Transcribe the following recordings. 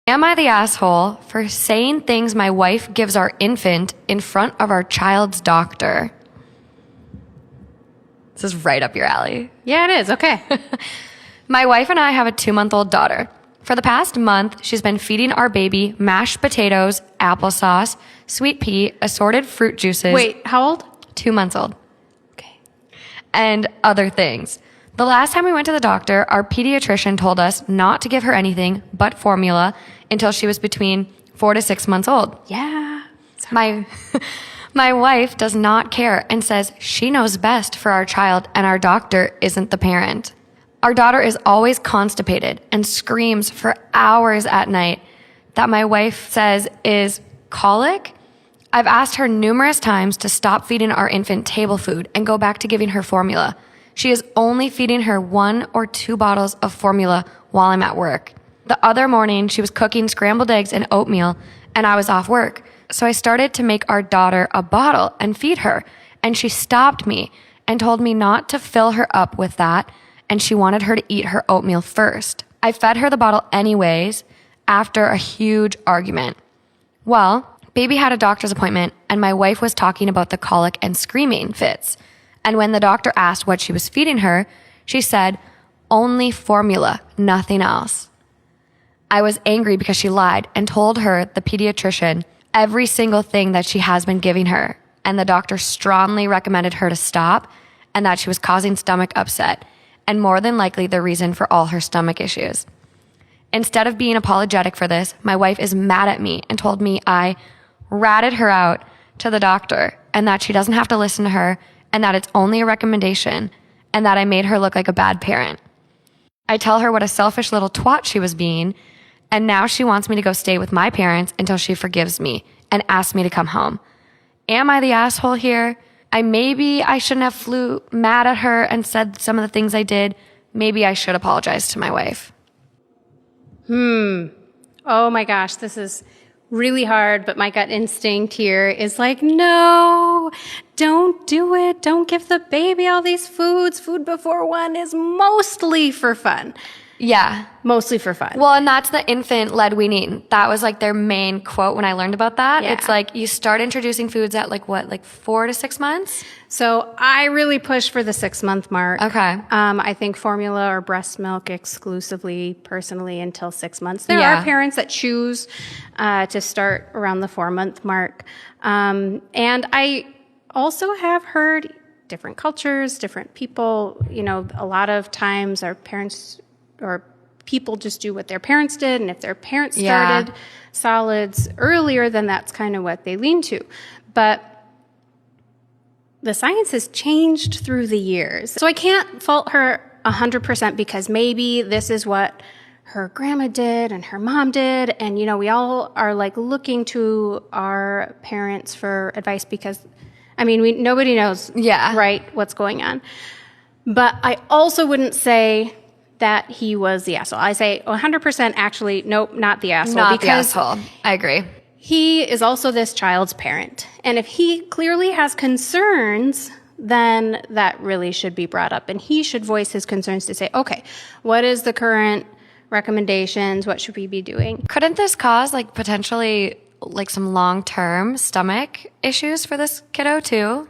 Am I the asshole for saying things my wife gives our infant in front of our child's doctor? This is right up your alley. Yeah, it is. Okay. My wife and I have a 2-month-old daughter. For the past month, she's been feeding our baby mashed potatoes, applesauce, sweet pea, assorted fruit juices. Wait, how old? 2 months old. Okay. And other things. The last time we went to the doctor, our pediatrician told us not to give her anything but formula until she was between 4 to 6 months old. Yeah. My wife does not care and says she knows best for our child and our doctor isn't the parent. Our daughter is always constipated and screams for hours at night that my wife says is colic. I've asked her numerous times to stop feeding our infant table food and go back to giving her formula. She is only feeding her 1 or 2 bottles of formula while I'm at work. The other morning, she was cooking scrambled eggs and oatmeal, and I was off work. So I started to make our daughter a bottle and feed her, and she stopped me and told me not to fill her up with that, and she wanted her to eat her oatmeal first. I fed her the bottle anyways after a huge argument. Well, baby had a doctor's appointment, and my wife was talking about the colic and screaming fits. And when the doctor asked what she was feeding her, she said, only formula, nothing else. I was angry because she lied and told her, the pediatrician, every single thing that she has been giving her. And the doctor strongly recommended her to stop and that she was causing stomach upset and more than likely the reason for all her stomach issues. Instead of being apologetic for this, my wife is mad at me and told me I ratted her out to the doctor and that she doesn't have to listen to her and that it's only a recommendation and that I made her look like a bad parent. I tell her what a selfish little twat she was being, and now she wants me to go stay with my parents until she forgives me and asks me to come home. Am I the asshole here? Maybe I shouldn't have flew mad at her and said some of the things I did. Maybe I should apologize to my wife. Oh my gosh, this is really hard, but my gut instinct here is like, no, don't do it. Don't give the baby all these foods. Food before 1 is mostly for fun. Yeah. Mostly for fun. Well, and that's the infant-led weaning. That was like their main quote when I learned about that. Yeah. It's like you start introducing foods at like 4 to 6 months? So I really push for the 6-month mark. Okay. I think formula or breast milk exclusively, personally, until 6 months. There Yeah. are parents that choose to start around the 4-month mark. And I also have heard different cultures, different people. You know, a lot of times our parents or people just do what their parents did. And if their parents started solids earlier, then that's kind of what they lean to. But the science has changed through the years. So I can't fault her 100% because maybe this is what her grandma did and her mom did. And, you know, we all are like looking to our parents for advice because, I mean, nobody knows, right, what's going on. But I also wouldn't say that he was the asshole. I say 100% actually, nope, not the asshole. Not the asshole. I agree. He is also this child's parent. And if he clearly has concerns, then that really should be brought up. And he should voice his concerns to say, okay, what is the current recommendations? What should we be doing? Couldn't this cause like potentially like some long-term stomach issues for this kiddo too?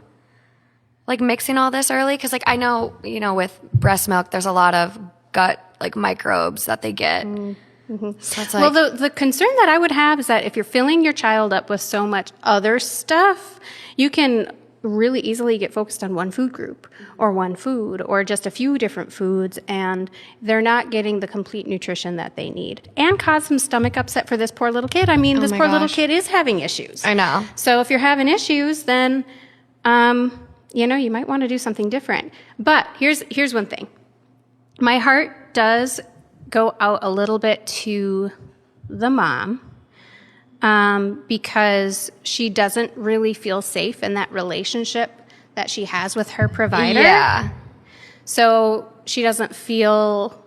Like mixing all this early? Because like I know, you know, with breast milk, there's a lot of gut like microbes that they get. Mm-hmm. So it's like, well, the concern that I would have is that if you're filling your child up with so much other stuff, you can really easily get focused on one food group or one food or just a few different foods, and they're not getting the complete nutrition that they need and cause some stomach upset for this poor little kid. I mean, this poor little kid is having issues. I know. So if you're having issues, then, you know, you might want to do something different. But here's one thing. My heart does go out a little bit to the mom because she doesn't really feel safe in that relationship that she has with her provider. Yeah. So she doesn't feel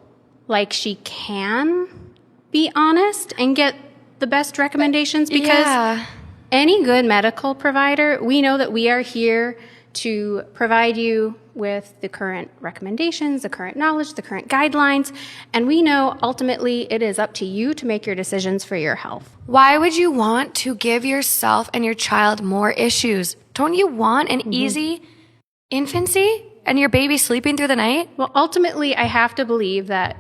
like she can be honest and get the best recommendations because any good medical provider, we know that we are here to provide you with the current recommendations, the current knowledge, the current guidelines. And we know ultimately it is up to you to make your decisions for your health. Why would you want to give yourself and your child more issues? Don't you want an easy infancy and your baby sleeping through the night? Well, ultimately, I have to believe that,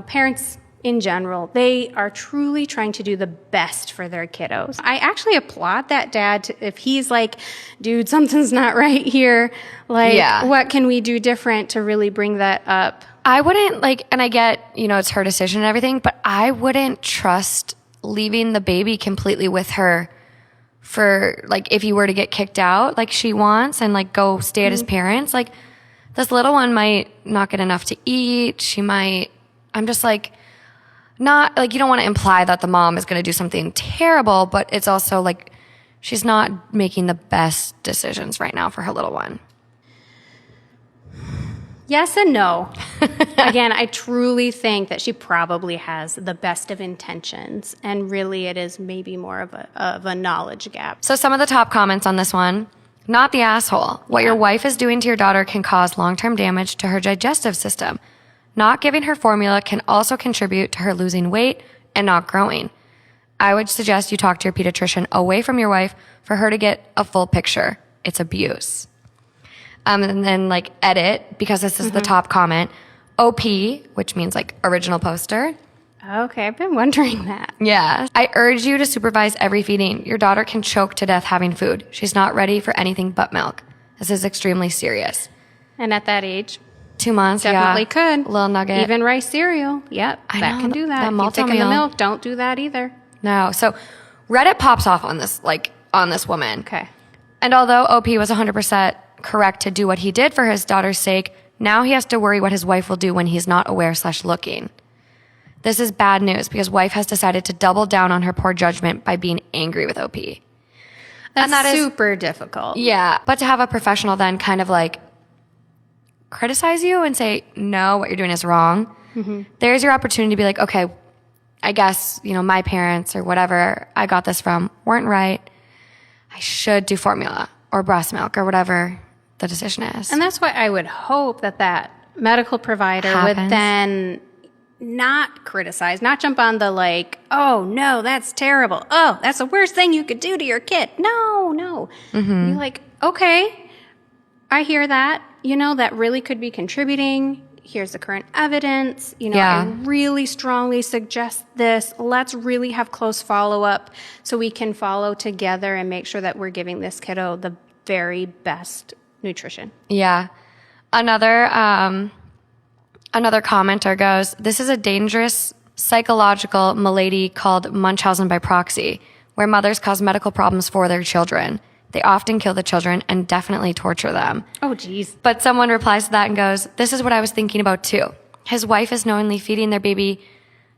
parents in general, they are truly trying to do the best for their kiddos. I actually applaud that dad if he's like, dude, something's not right here. What can we do different to really bring that up? I wouldn't and I get, it's her decision and everything, but I wouldn't trust leaving the baby completely with her for if you were to get kicked out like she wants and go stay at his parents. This little one might not get enough to eat. I'm just not you don't want to imply that the mom is going to do something terrible, but it's also she's not making the best decisions right now for her little one. Yes and no. Again, I truly think that she probably has the best of intentions, and really it is maybe more of a knowledge gap. So some of the top comments on this one: not the asshole. What your wife is doing to your daughter can cause long-term damage to her digestive system. Not giving her formula can also contribute to her losing weight and not growing. I would suggest you talk to your pediatrician away from your wife for her to get a full picture. It's abuse. And then edit, because this is the top comment, OP, which means original poster. Okay, I've been wondering that. Yeah. I urge you to supervise every feeding. Your daughter can choke to death having food. She's not ready for anything but milk. This is extremely serious. And at that age, 2 months, definitely could. Little nugget. Even rice cereal. Yep, that can do that. Keep taking the milk. Don't do that either. No. So Reddit pops off on this, on this woman. Okay. And although OP was 100% correct to do what he did for his daughter's sake, now he has to worry what his wife will do when he's not aware/looking. This is bad news because wife has decided to double down on her poor judgment by being angry with OP. That's super difficult. Yeah. But to have a professional then kind of criticize you and say, no, what you're doing is wrong. There's your opportunity to be okay, I guess, my parents or whatever I got this from weren't right. I should do formula or breast milk or whatever the decision is. And that's why I would hope that medical provider would then not criticize, not jump on the oh, no, that's terrible. Oh, that's the worst thing you could do to your kid. No. Be okay, I hear that. That really could be contributing. Here's the current evidence. I really strongly suggest this. Let's really have close follow-up so we can follow together and make sure that we're giving this kiddo the very best nutrition. Yeah. Another commenter goes, this is a dangerous psychological malady called Munchausen by proxy, where mothers cause medical problems for their children. They often kill the children and definitely torture them. Oh, geez. But someone replies to that and goes, this is what I was thinking about too. His wife is knowingly feeding their baby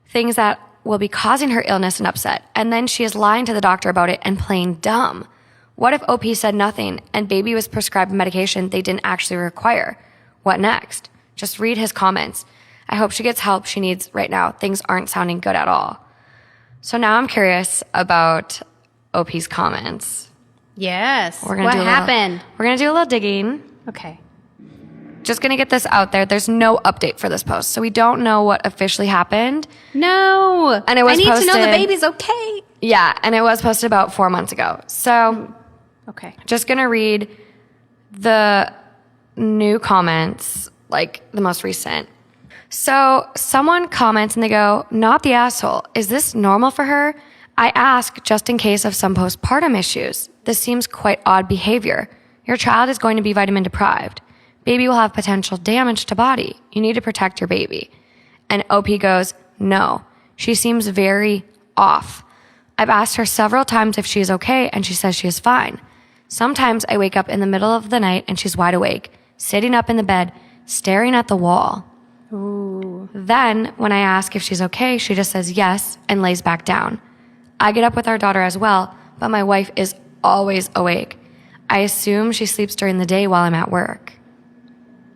things that will be causing her illness and upset. And then she is lying to the doctor about it and playing dumb. What if OP said nothing and baby was prescribed medication they didn't actually require? What next? Just read his comments. I hope she gets help she needs right now. Things aren't sounding good at all. So now I'm curious about OP's comments. Yes. What happened? We're going to do a little digging. Okay. Just going to get this out there. There's no update for this post. So we don't know what officially happened. No. And it was I need posted, to know the baby's okay. Yeah. And it was posted about 4 months ago. So okay. Just going to read the new comments, the most recent. So someone comments and they go, not the asshole. Is this normal for her? I ask just in case of some postpartum issues. This seems quite odd behavior. Your child is going to be vitamin deprived. Baby will have potential damage to body. You need to protect your baby. And OP goes, no, she seems very off. I've asked her several times if she is okay, and she says she is fine. Sometimes I wake up in the middle of the night and she's wide awake, sitting up in the bed, staring at the wall. Ooh. Then, when I ask if she's okay, she just says yes and lays back down. I get up with our daughter as well, but my wife is always awake. I assume she sleeps during the day while I'm at work.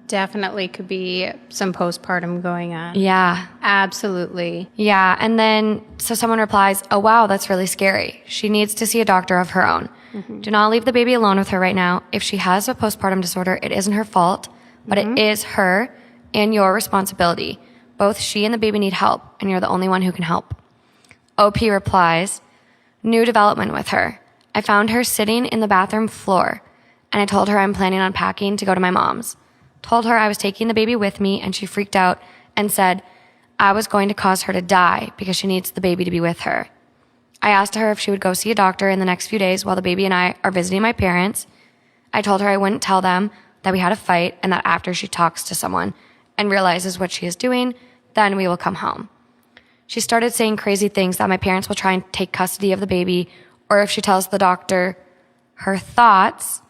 Definitely could be some postpartum going on. Yeah. Absolutely. Yeah. And then, so someone replies, oh, wow, that's really scary. She needs to see a doctor of her own. Mm-hmm. Do not leave the baby alone with her right now. If she has a postpartum disorder, it isn't her fault. but it is her and your responsibility. Both she and the baby need help, and you're the only one who can help. OP replies, new development with her. I found her sitting in the bathroom floor, and I told her I'm planning on packing to go to my mom's. Told her I was taking the baby with me, and she freaked out and said I was going to cause her to die because she needs the baby to be with her. I asked her if she would go see a doctor in the next few days while the baby and I are visiting my parents. I told her I wouldn't tell them that we had a fight and that after she talks to someone and realizes what she is doing, then we will come home. She started saying crazy things that my parents will try and take custody of the baby, or if she tells the doctor her thoughts,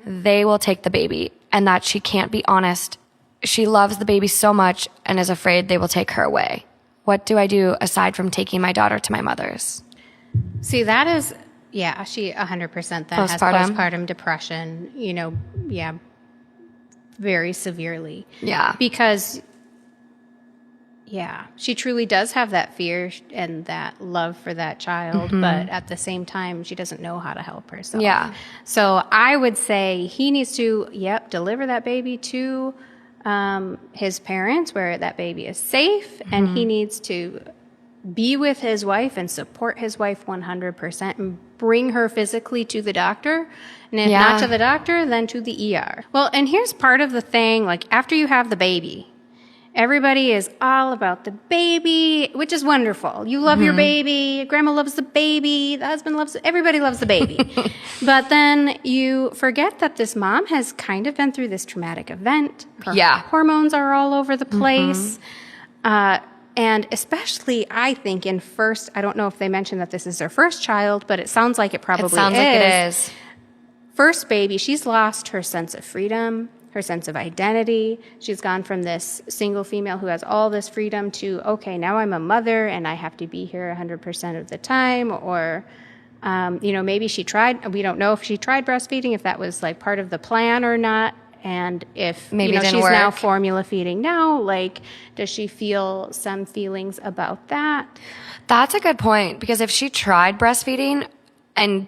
they will take the baby, and that she can't be honest. She loves the baby so much and is afraid they will take her away. What do I do aside from taking my daughter to my mother's? See, that is, yeah, she 100% then has postpartum depression, very severely. Yeah. Because, yeah, she truly does have that fear and that love for that child, but at the same time, she doesn't know how to help herself. Yeah. So I would say he needs to, deliver that baby to his parents where that baby is safe, and he needs to be with his wife and support his wife 100% and bring her physically to the doctor. And if not to the doctor, then to the ER. Well, and here's part of the thing, like after you have the baby, everybody is all about the baby, which is wonderful. You love your baby, grandma loves the baby, the husband loves it, everybody loves the baby. But then you forget that this mom has kind of been through this traumatic event. Her hormones are all over the place. And especially, I think, I don't know if they mentioned that this is their first child, but it sounds like it probably is. It sounds like it is. First baby, she's lost her sense of freedom, her sense of identity. She's gone from this single female who has all this freedom to, okay, now I'm a mother and I have to be here 100% of the time. Or, maybe she tried, we don't know if she tried breastfeeding, if that was like part of the plan or not. And if maybe she's work. Now formula feeding now, like, does she feel some feelings about that? That's a good point, because if she tried breastfeeding and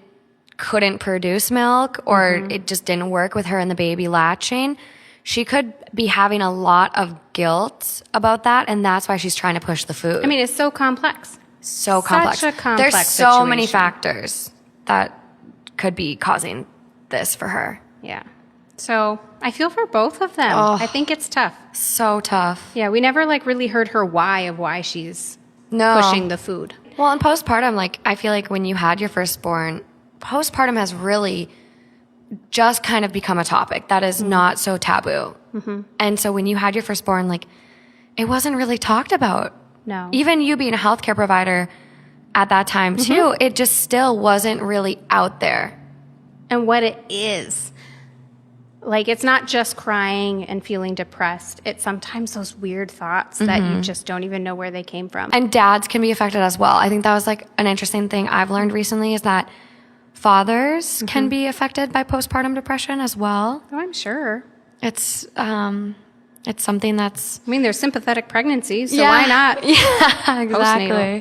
couldn't produce milk, or it just didn't work with her and the baby latching, she could be having a lot of guilt about that, and that's why she's trying to push the food. I mean, it's so complex. So complex. Such a complex There's so situation. many factors that could be causing this for her. Yeah. So I feel for both of them. I think it's tough. So tough. Yeah, we never really heard her why she's pushing the food. Well, in postpartum, I feel like when you had your firstborn, postpartum has really just kind of become a topic that is not so taboo. And so when you had your firstborn, it wasn't really talked about. No. Even you being a healthcare provider at that time too, it just still wasn't really out there. And what it is. It's not just crying and feeling depressed. It's sometimes those weird thoughts that you just don't even know where they came from. And dads can be affected as well. I think that was an interesting thing I've learned recently, is that fathers can be affected by postpartum depression as well. Oh, I'm sure. It's something that's... I mean, there's sympathetic pregnancies, so why not? Yeah, exactly. Postnatal.